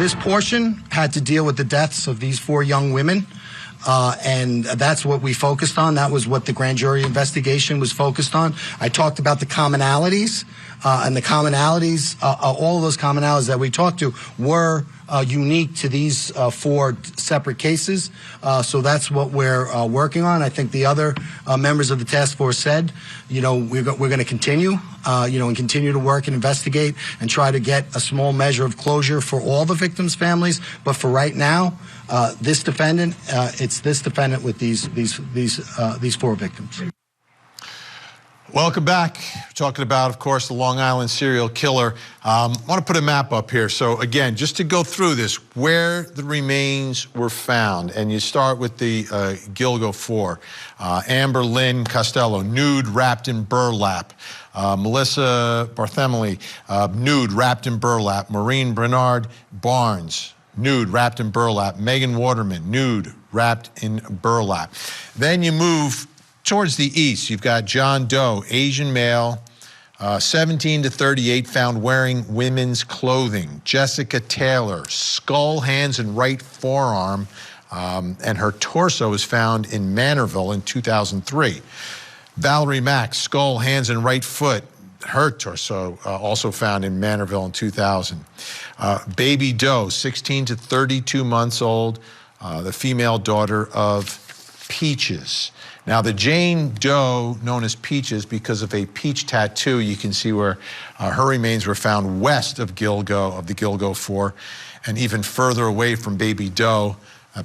this portion had to deal with the deaths of these 4 young women. And that's what we focused on. That was what the grand jury investigation was focused on. I talked about the commonalities, and the commonalities, all of those commonalities that we talked to were unique to these 4 separate cases. So that's what we're working on. I think the other members of the task force said, you know, we're going to continue, and continue to work and investigate and try to get a small measure of closure for all the victims' families. But for right now, this defendant, it's this defendant with these 4 victims. Welcome back. We're talking about, of course, the Long Island serial killer. I want to put a map up here. So again, just to go through this, where the remains were found, and you start with the Gilgo 4. Amber Lynn Costello, nude, wrapped in burlap. Melissa Barthélemy, nude, wrapped in burlap. Maureen Bernard Barnes, nude, wrapped in burlap. Megan Waterman, nude, wrapped in burlap. Then you move towards the east. You've got John Doe, Asian male, 17 to 38, found wearing women's clothing. Jessica Taylor, skull, hands, and right forearm, and her torso was found in Manorville in 2003. Valerie Mack, skull, hands, and right foot. Her torso also found in Manorville in 2000. Baby Doe, 16 to 32 months old, the female daughter of Peaches. Now, the Jane Doe, known as Peaches because of a peach tattoo, you can see where her remains were found west of Gilgo, of the Gilgo 4, and even further away from Baby Doe.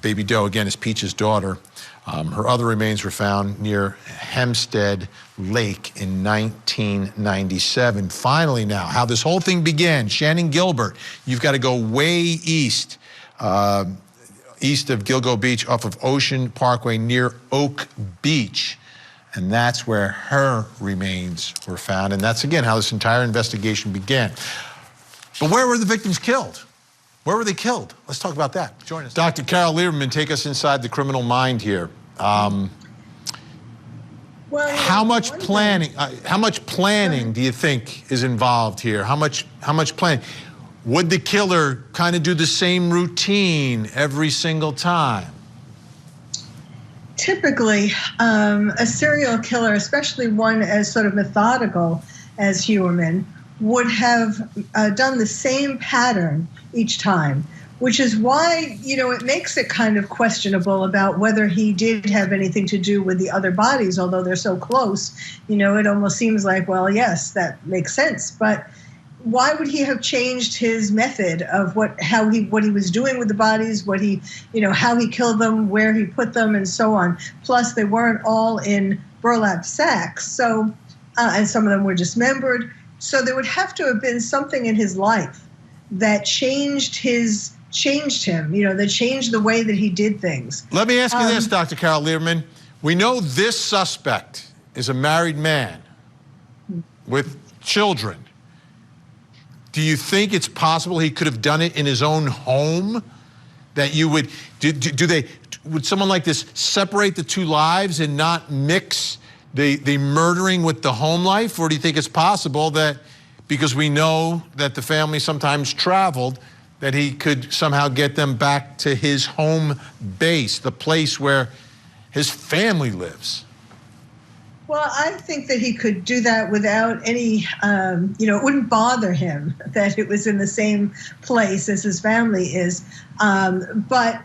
Baby Doe, again, is Peach's daughter. Her other remains were found near Hempstead Lake in 1997. Finally now, how this whole thing began. Shannon Gilbert, you've got to go way east, east of Gilgo Beach off of Ocean Parkway near Oak Beach. And that's where her remains were found. And that's, again, how this entire investigation began. But where were the victims killed? Where were they killed? Let's talk about that. Join us. Dr. Carole Lieberman, take us inside the criminal mind here. How much planning do you think is involved here? How much planning? Would the killer kind of do the same routine every single time? Typically, a serial killer, especially one as sort of methodical as Heuermann, would have done the same pattern each time, which is why, it makes it kind of questionable about whether he did have anything to do with the other bodies, although they're so close. It almost seems like, well, yes, that makes sense. But why would he have changed his method of what he was doing with the bodies, how he killed them, where he put them, and so on? Plus, they weren't all in burlap sacks, so and some of them were dismembered. So there would have to have been something in his life that changed him, that changed the way that he did things. Let me ask you this, Dr. Carole Lieberman. We know this suspect is a married man with children. Do you think it's possible he could have done it in his own home? That you would, would someone like this separate the two lives and not mix the murdering with the home life? Or do you think it's possible that, because we know that the family sometimes traveled, that he could somehow get them back to his home base, the place where his family lives? Well, I think that he could do that without any, it wouldn't bother him that it was in the same place as his family is. But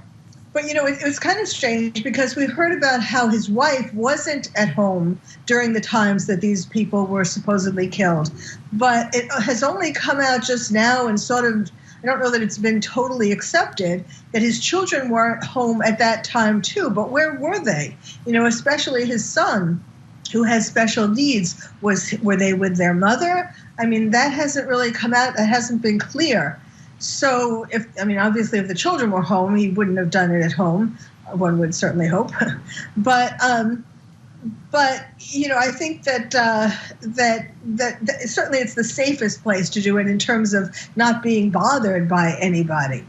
it was kind of strange because we heard about how his wife wasn't at home during the times that these people were supposedly killed. But it has only come out just now and sort of, I don't know that it's been totally accepted, that his children weren't home at that time too. But where were they? Especially his son, who has special needs. Were they with their mother? I mean, that hasn't really come out. That hasn't been clear. So, obviously, if the children were home, he wouldn't have done it at home. One would certainly hope. But I think that certainly it's the safest place to do it in terms of not being bothered by anybody.